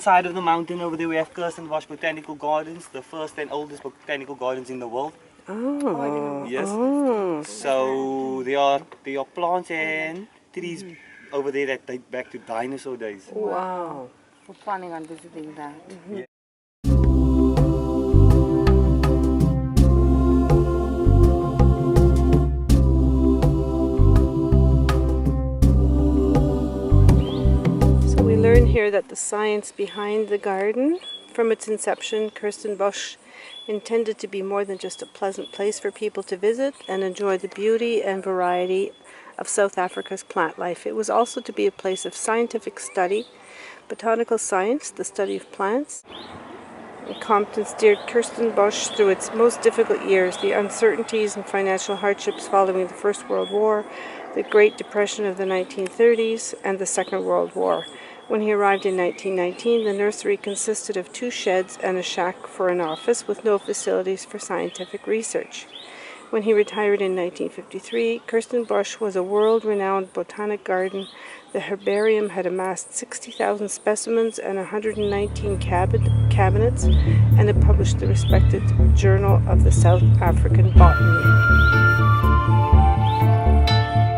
side of the mountain over there we have Kirstenbosch Botanical Gardens, the first and oldest botanical gardens in the world. Oh, yes. Oh. So there are plants and trees over there that date back to dinosaur days. Wow. We're planning on visiting that. Yeah. So we learn here that the science behind the garden, from its inception, Kirstenbosch intended to be more than just a pleasant place for people to visit and enjoy the beauty and variety of South Africa's plant life. It was also to be a place of scientific study, botanical science, the study of plants. And Compton steered Kirstenbosch through its most difficult years, the uncertainties and financial hardships following the First World War, the Great Depression of the 1930s, and the Second World War. When he arrived in 1919, the nursery consisted of 2 sheds and a shack for an office with no facilities for scientific research. When he retired in 1953, Kirstenbosch was a world-renowned botanic garden. The herbarium had amassed 60,000 specimens and 119 cabinets, and it published the respected Journal of the South African Botany.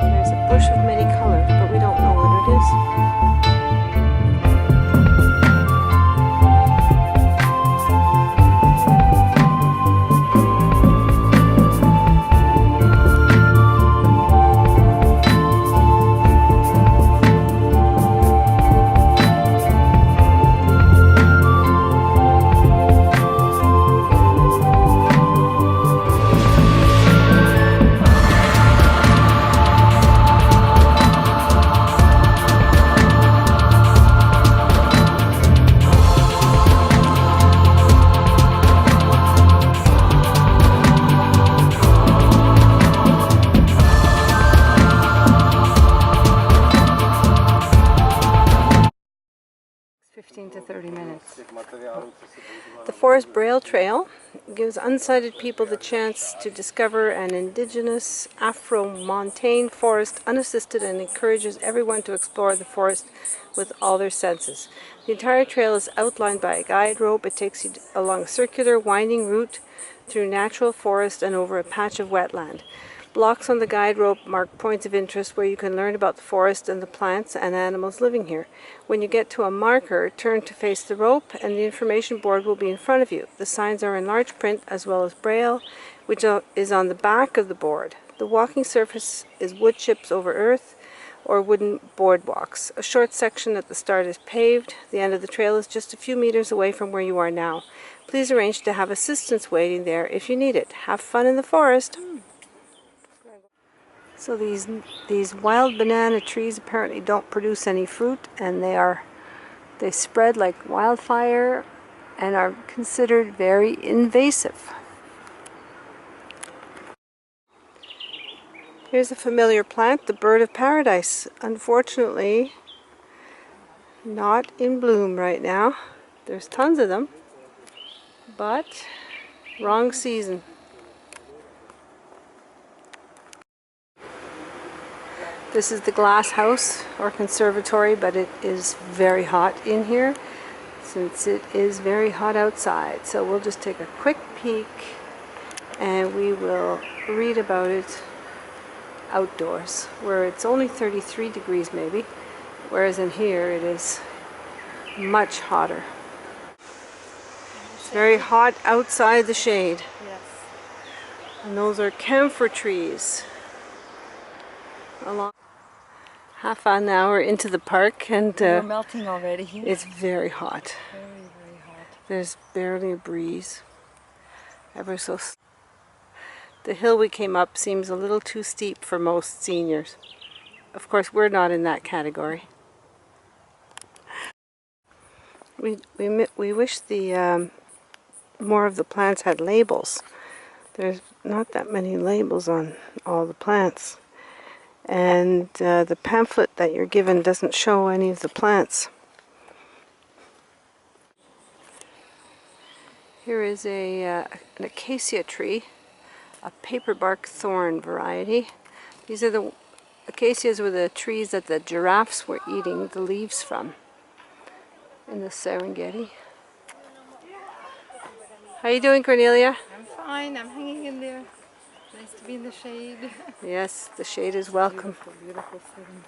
There's a bush of many colors, but we don't know what it is. To 30 minutes. The Forest Braille Trail gives unsighted people the chance to discover an indigenous Afro-montane forest unassisted and encourages everyone to explore the forest with all their senses. The entire trail is outlined by a guide rope. It takes you along a circular, winding route through natural forest and over a patch of wetland. Blocks on the guide rope mark points of interest where you can learn about the forest and the plants and animals living here. When you get to a marker, turn to face the rope and the information board will be in front of you. The signs are in large print as well as braille, which is on the back of the board. The walking surface is wood chips over earth or wooden boardwalks. A short section at the start is paved. The end of the trail is just a few meters away from where you are now. Please arrange to have assistance waiting there if you need it. Have fun in the forest. So these wild banana trees apparently don't produce any fruit, and they spread like wildfire and are considered very invasive. Here's a familiar plant, the bird of paradise. Unfortunately, not in bloom right now. There's tons of them, but wrong season. This is the glass house or conservatory, but it is very hot in here since it is very hot outside. So we'll just take a quick peek and we will read about it outdoors, where it's only 33 degrees maybe, whereas in here it is much hotter. It's very hot outside the shade. Yes. And those are camphor trees. Along half an hour into the park, and we're melting already. It's very hot. Very, very hot. There's barely a breeze. Ever so. The hill we came up seems a little too steep for most seniors. Of course, we're not in that category. We wish the more of the plants had labels. There's not that many labels on all the plants. And the pamphlet that you're given doesn't show any of the plants. Here is an acacia tree, a paperbark thorn variety. These are the acacias were the trees that the giraffes were eating the leaves from. in the Serengeti. How you doing, Cornelia? I'm fine. I'm hanging in there. Nice to be in the shade. Yes, the shade is welcome. Beautiful, beautiful setting.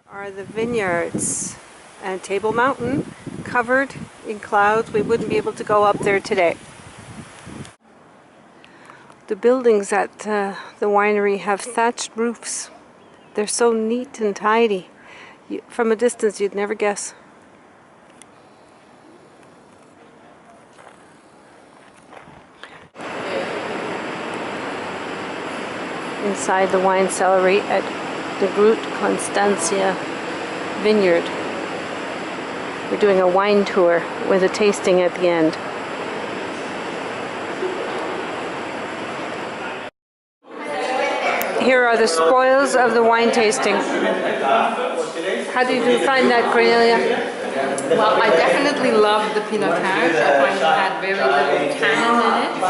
Are the vineyards and Table Mountain covered in clouds. We wouldn't be able to go up there today. The buildings at the winery have thatched roofs. They're so neat and tidy. From a distance you'd never guess. Inside the wine cellar at the Groot Constantia Vineyard. We're doing a wine tour with a tasting at the end. Here are the spoils of the wine tasting. How did you find that, Cornelia? Well, I definitely love the Pinotage. I find it had very little tannin in it.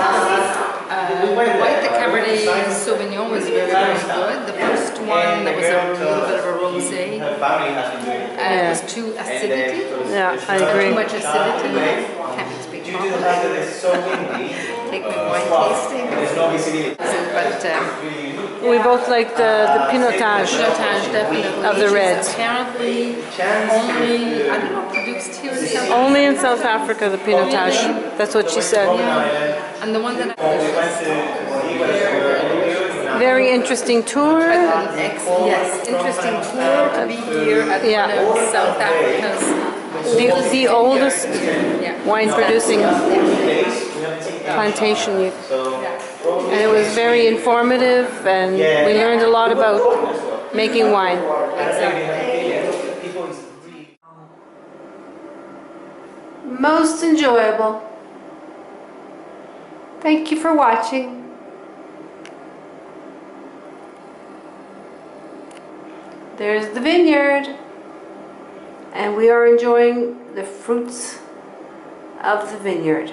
The Cabernet Sauvignon was very, very good. The first one, there was a little bit of a rosé. It was too acidity. Yeah, I agree. Too much acidity. Can't speak properly. Take my wine tasting. But We both like the Pinotage Pinotage definitely of the reds. Apparently, only I don't know produced here in South Only in South Africa, the Pinotage. That's what she said. Africa. And the one that Very interesting tour. yes, interesting tour to be here at one of South Africa's The oldest yeah. wine producing plantation. And it was very informative, and we learned a lot about making wine. Most enjoyable. Thank you for watching. There's the vineyard, and we are enjoying the fruits of the vineyard.